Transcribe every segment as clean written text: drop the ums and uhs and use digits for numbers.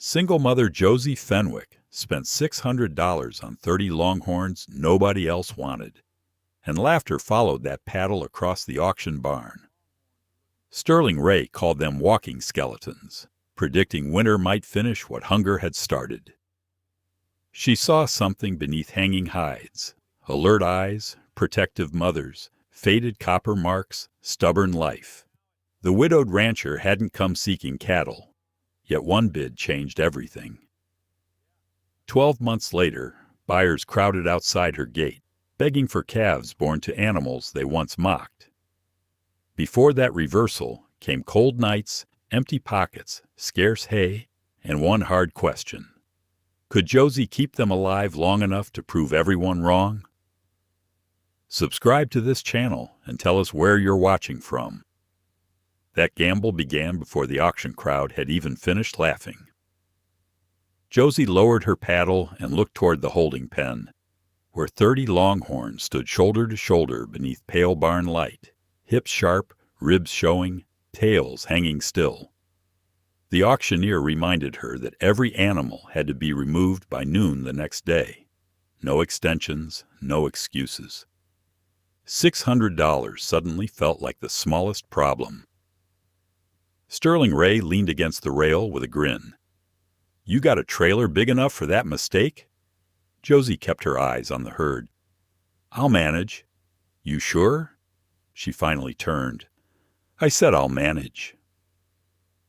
Single mother Josie Fenwick spent $600 on 30 Longhorns nobody else wanted, and laughter followed that paddle across the auction barn. Sterling Ray called them walking skeletons, predicting winter might finish what hunger had started. She saw something beneath hanging hides: alert eyes, protective mothers, faded copper marks, stubborn life. The widowed rancher hadn't come seeking cattle, yet one bid changed everything. 12 months later, buyers crowded outside her gate, begging for calves born to animals they once mocked. Before that reversal came cold nights, empty pockets, scarce hay, and one hard question. Could Josie keep them alive long enough to prove everyone wrong? Subscribe to this channel and tell us where you're watching from. That gamble began before the auction crowd had even finished laughing. Josie lowered her paddle and looked toward the holding pen, where 30 Longhorns stood shoulder to shoulder beneath pale barn light, hips sharp, ribs showing, tails hanging still. The auctioneer reminded her that every animal had to be removed by noon the next day. No extensions, no excuses. $600 suddenly felt like the smallest problem. Sterling Ray leaned against the rail with a grin. "You got a trailer big enough for that mistake?" Josie kept her eyes on the herd. "I'll manage." "You sure?" She finally turned. "I said I'll manage."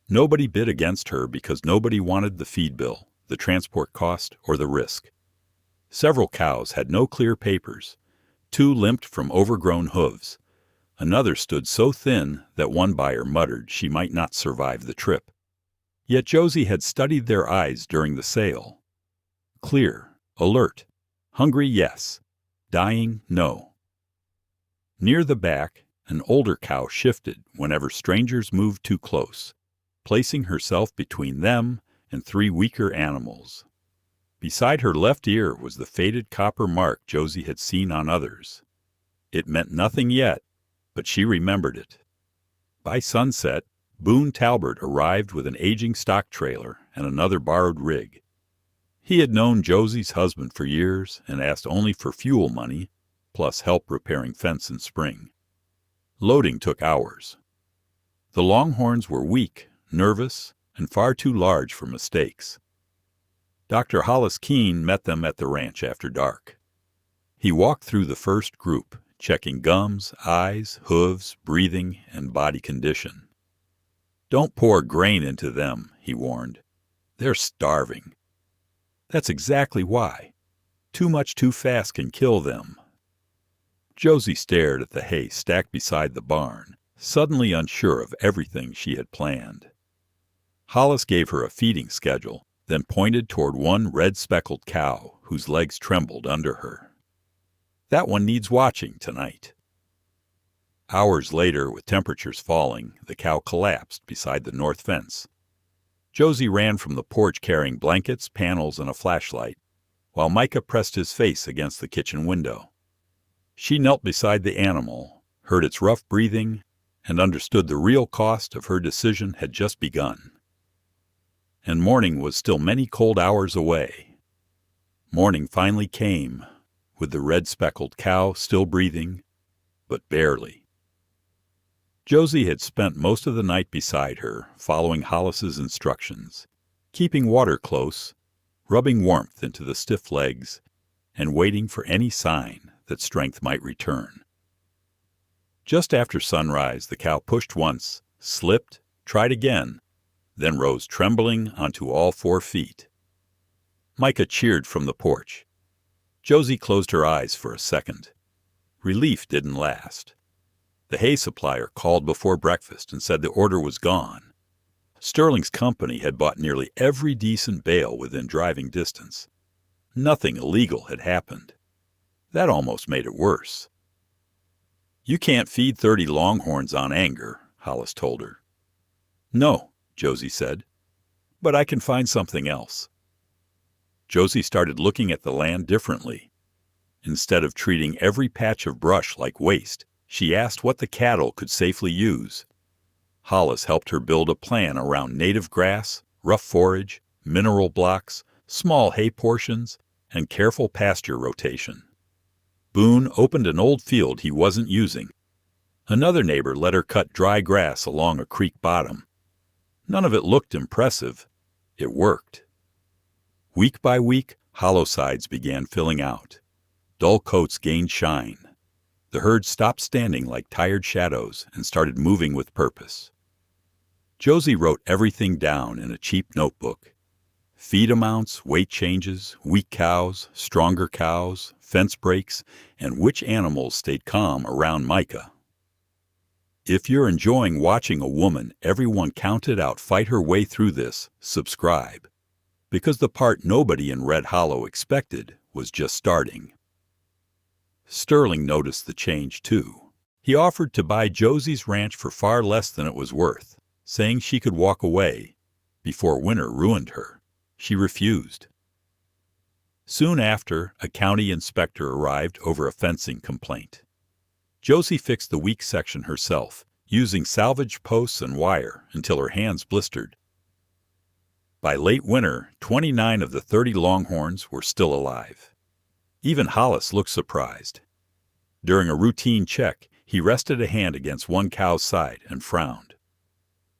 Nobody bid against her because nobody wanted the feed bill, the transport cost, or the risk. Several cows had no clear papers. 2 limped from overgrown hooves. Another stood so thin that one buyer muttered she might not survive the trip. Yet Josie had studied their eyes during the sale. Clear, alert, hungry, yes. Dying, no. Near the back, an older cow shifted whenever strangers moved too close, placing herself between them and 3 weaker animals. Beside her left ear was the faded copper mark Josie had seen on others. It meant nothing yet, but she remembered it. By sunset, Boone Talbert arrived with an aging stock trailer and another borrowed rig. He had known Josie's husband for years and asked only for fuel money, plus help repairing fence in spring. Loading took hours. The Longhorns were weak, nervous, and far too large for mistakes. Dr. Hollis Keene met them at the ranch after dark. He walked through the first group, checking gums, eyes, hooves, breathing, and body condition. "Don't pour grain into them," he warned. "They're starving." "That's exactly why. Too much too fast can kill them." Josie stared at the hay stacked beside the barn, suddenly unsure of everything she had planned. Hollis gave her a feeding schedule, then pointed toward one red-speckled cow whose legs trembled under her. "That one needs watching tonight." Hours later, with temperatures falling, the cow collapsed beside the north fence. Josie ran from the porch carrying blankets, panels, and a flashlight, while Micah pressed his face against the kitchen window. She knelt beside the animal, heard its rough breathing, and understood the real cost of her decision had just begun. And morning was still many cold hours away. Morning finally came, with the red-speckled cow still breathing, but barely. Josie had spent most of the night beside her, following Hollis's instructions, keeping water close, rubbing warmth into the stiff legs, and waiting for any sign that strength might return. Just after sunrise, the cow pushed once, slipped, tried again, then rose trembling onto all 4 feet. Micah cheered from the porch. Josie closed her eyes for a second. Relief didn't last. The hay supplier called before breakfast and said the order was gone. Sterling's company had bought nearly every decent bale within driving distance. Nothing illegal had happened. That almost made it worse. "You can't feed 30 Longhorns on anger," Hollis told her. "No," Josie said, "but I can find something else." Josie started looking at the land differently. Instead of treating every patch of brush like waste, she asked what the cattle could safely use. Hollis helped her build a plan around native grass, rough forage, mineral blocks, small hay portions, and careful pasture rotation. Boone opened an old field he wasn't using. Another neighbor let her cut dry grass along a creek bottom. None of it looked impressive. It worked. Week by week, hollow sides began filling out. Dull coats gained shine. The herd stopped standing like tired shadows and started moving with purpose. Josie wrote everything down in a cheap notebook. Feed amounts, weight changes, weak cows, stronger cows, fence breaks, and which animals stayed calm around Micah. If you're enjoying watching a woman everyone counted out fight her way through this, subscribe. Because the part nobody in Red Hollow expected was just starting. Sterling noticed the change too. He offered to buy Josie's ranch for far less than it was worth, saying she could walk away before winter ruined her. She refused. Soon after, a county inspector arrived over a fencing complaint. Josie fixed the weak section herself, using salvaged posts and wire until her hands blistered. By late winter, 29 of the 30 Longhorns were still alive. Even Hollis looked surprised. During a routine check, he rested a hand against one cow's side and frowned.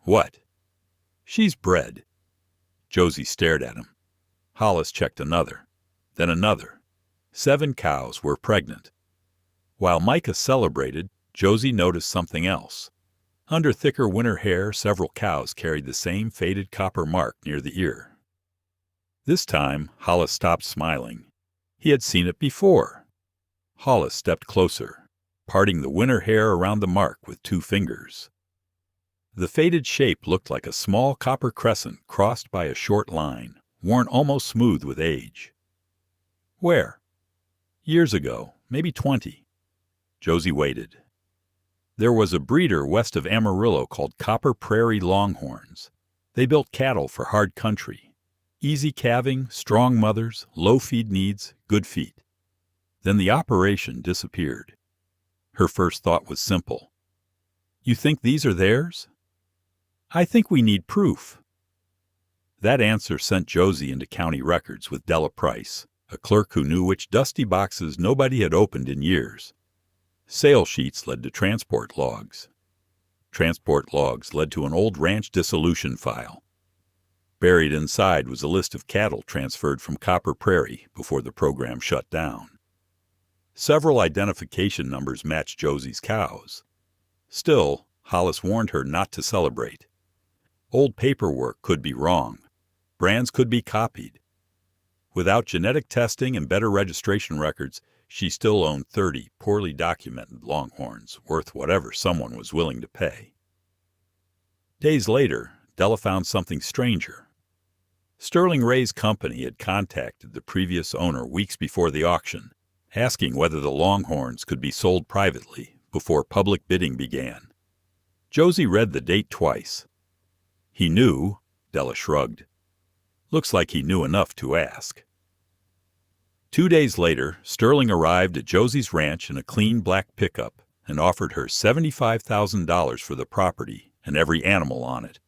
"What?" "She's bred." Josie stared at him. Hollis checked another, then another. 7 cows were pregnant. While Micah celebrated, Josie noticed something else. Under thicker winter hair, several cows carried the same faded copper mark near the ear. This time, Hollis stopped smiling. He had seen it before. Hollis stepped closer, parting the winter hair around the mark with 2 fingers. The faded shape looked like a small copper crescent crossed by a short line, worn almost smooth with age. "Where?" "Years ago, maybe 20. Josie waited. There was a breeder west of Amarillo called Copper Prairie Longhorns. They built cattle for hard country. Easy calving, strong mothers, low feed needs, good feet. Then the operation disappeared. Her first thought was simple. "You think these are theirs?" "I think we need proof." That answer sent Josie into county records with Della Price, a clerk who knew which dusty boxes nobody had opened in years. Sale sheets led to transport logs. Transport logs led to an old ranch dissolution file. Buried inside was a list of cattle transferred from Copper Prairie before the program shut down. Several identification numbers matched Josie's cows. Still, Hollis warned her not to celebrate. Old paperwork could be wrong. Brands could be copied. Without genetic testing and better registration records, she still owned 30 poorly documented Longhorns, worth whatever someone was willing to pay. Days later, Della found something stranger. Sterling Ray's company had contacted the previous owner weeks before the auction, asking whether the Longhorns could be sold privately before public bidding began. Josie read the date twice. "He knew," Della shrugged. "Looks like he knew enough to ask." 2 days later, Sterling arrived at Josie's ranch in a clean black pickup and offered her $75,000 for the property and every animal on it.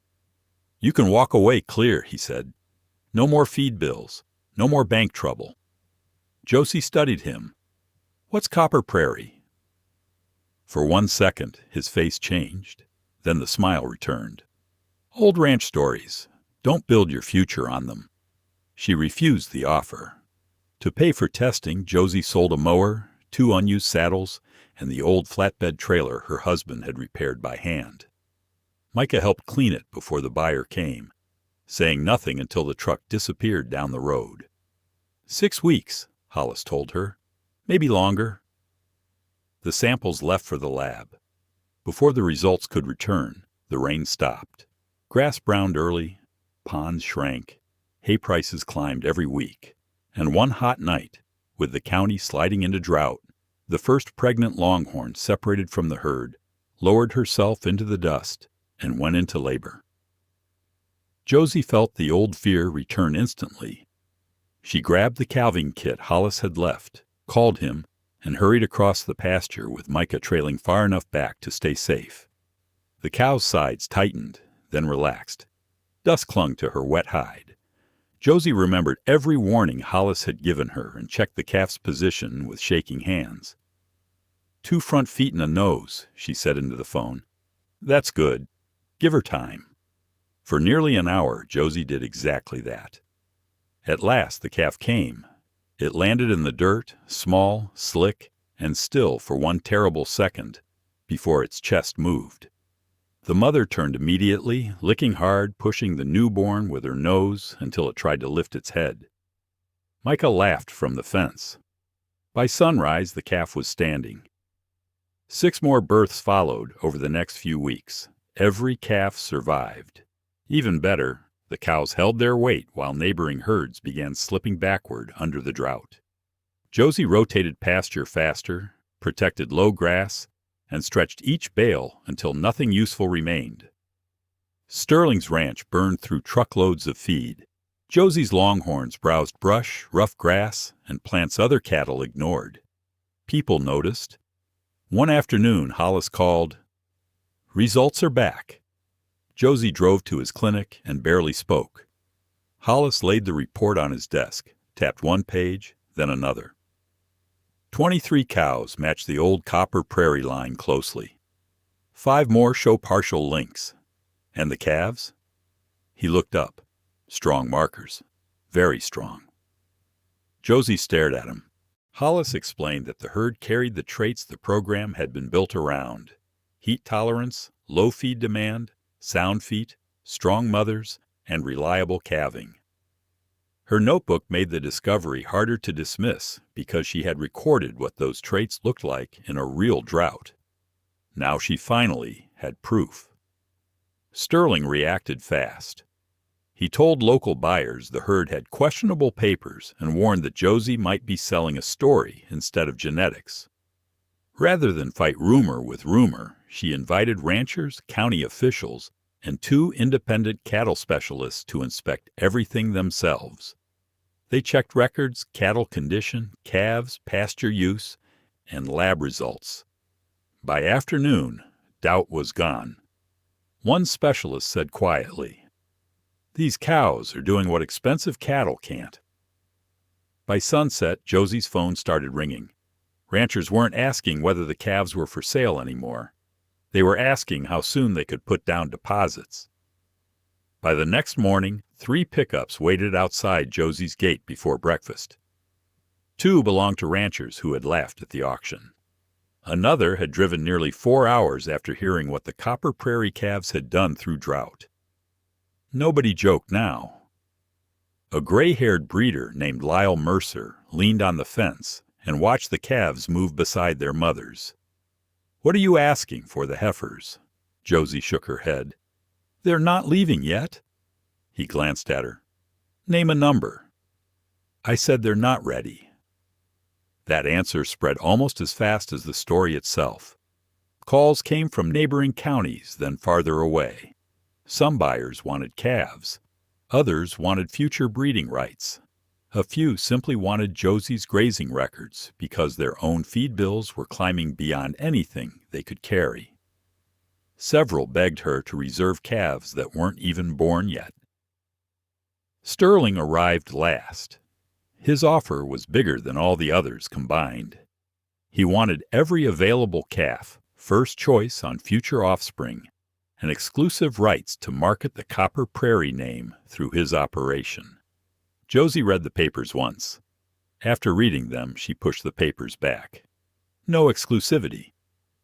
"You can walk away clear," he said. "No more feed bills, no more bank trouble." Josie studied him. "What's Copper Prairie?" For 1 second, his face changed. Then the smile returned. "Old ranch stories. Don't build your future on them." She refused the offer. To pay for testing, Josie sold a mower, 2 unused saddles, and the old flatbed trailer her husband had repaired by hand. Micah helped clean it before the buyer came, saying nothing until the truck disappeared down the road. 6 weeks, Hollis told her. Maybe longer. The samples left for the lab. Before the results could return, the rain stopped. Grass browned early, ponds shrank, hay prices climbed every week. And one hot night, with the county sliding into drought, the first pregnant Longhorn separated from the herd, lowered herself into the dust, and went into labor. Josie felt the old fear return instantly. She grabbed the calving kit Hollis had left, called him, and hurried across the pasture with Micah trailing far enough back to stay safe. The cow's sides tightened, then relaxed. Dust clung to her wet hide. Josie remembered every warning Hollis had given her and checked the calf's position with shaking hands. 2 front feet and a nose, she said into the phone. That's good. Give her time. For nearly an hour, Josie did exactly that. At last, the calf came. It landed in the dirt, small, slick, and still for one terrible second, before its chest moved. The mother turned immediately, licking hard, pushing the newborn with her nose until it tried to lift its head. Micah laughed from the fence. By sunrise, the calf was standing. 6 more births followed over the next few weeks. Every calf survived. Even better, the cows held their weight while neighboring herds began slipping backward under the drought. Josie rotated pasture faster, protected low grass, and stretched each bale until nothing useful remained. Sterling's ranch burned through truckloads of feed. Josie's Longhorns browsed brush, rough grass, and plants other cattle ignored. People noticed. One afternoon, Hollis called, "Results are back." Josie drove to his clinic and barely spoke. Hollis laid the report on his desk, tapped one page, then another. 23 cows match the old Copper Prairie line closely. 5 more show partial links. And the calves? He looked up. Strong markers. Very strong. Josie stared at him. Hollis explained that the herd carried the traits the program had been built around: heat tolerance, low feed demand, sound feet, strong mothers, and reliable calving. Her notebook made the discovery harder to dismiss because she had recorded what those traits looked like in a real drought. Now she finally had proof. Sterling reacted fast. He told local buyers the herd had questionable papers and warned that Josie might be selling a story instead of genetics. Rather than fight rumor with rumor, she invited ranchers, county officials, and 2 independent cattle specialists to inspect everything themselves. They checked records, cattle condition, calves, pasture use, and lab results. By afternoon, doubt was gone. One specialist said quietly, "These cows are doing what expensive cattle can't." By sunset, Josie's phone started ringing. Ranchers weren't asking whether the calves were for sale anymore. They were asking how soon they could put down deposits. By the next morning, 3 pickups waited outside Josie's gate before breakfast. 2 belonged to ranchers who had laughed at the auction. Another had driven nearly 4 hours after hearing what the Copper Prairie calves had done through drought. Nobody joked now. A gray-haired breeder named Lyle Mercer leaned on the fence and watched the calves move beside their mothers. "What are you asking for the heifers?" Josie shook her head. "They're not leaving yet." He glanced at her. "Name a number." "I said they're not ready." That answer spread almost as fast as the story itself. Calls came from neighboring counties, then farther away. Some buyers wanted calves. Others wanted future breeding rights. A few simply wanted Josie's grazing records because their own feed bills were climbing beyond anything they could carry. Several begged her to reserve calves that weren't even born yet. Sterling arrived last. His offer was bigger than all the others combined. He wanted every available calf, first choice on future offspring, and exclusive rights to market the Copper Prairie name through his operation. Josie read the papers once. After reading them, she pushed the papers back. No exclusivity.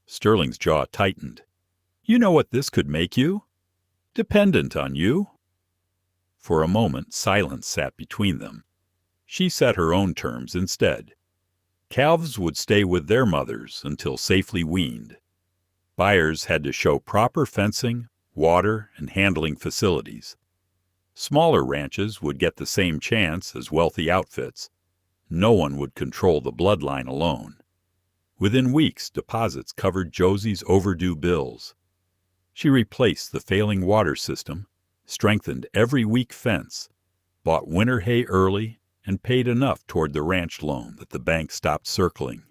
Sterling's jaw tightened. "You know what this could make you? Dependent on you." For a moment, silence sat between them. She set her own terms instead. Calves would stay with their mothers until safely weaned. Buyers had to show proper fencing, water, and handling facilities. Smaller ranches would get the same chance as wealthy outfits. No one would control the bloodline alone. Within weeks, deposits covered Josie's overdue bills. She replaced the failing water system, strengthened every weak fence, bought winter hay early, and paid enough toward the ranch loan that the bank stopped circling.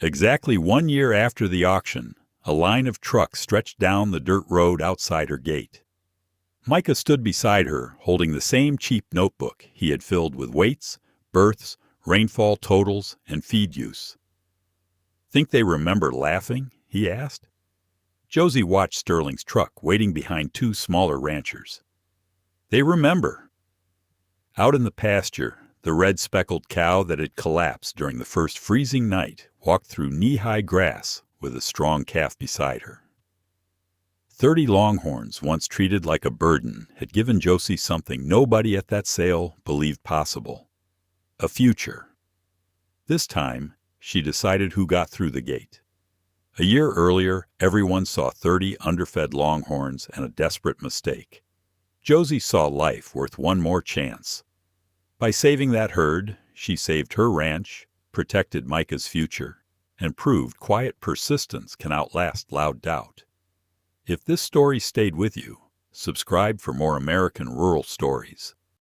Exactly 1 year after the auction, a line of trucks stretched down the dirt road outside her gate. Micah stood beside her, holding the same cheap notebook he had filled with weights, births, rainfall totals, and feed use. "Think they remember laughing?" he asked. Josie watched Sterling's truck waiting behind two smaller ranchers. "They remember." Out in the pasture, the red speckled cow that had collapsed during the first freezing night walked through knee-high grass with a strong calf beside her. 30 Longhorns, once treated like a burden, had given Josie something nobody at that sale believed possible: a future. This time, she decided who got through the gate. A year earlier, everyone saw 30 underfed Longhorns and a desperate mistake. Josie saw life worth one more chance. By saving that herd, she saved her ranch, protected Micah's future, and proved quiet persistence can outlast loud doubt. If this story stayed with you, subscribe for more American rural stories.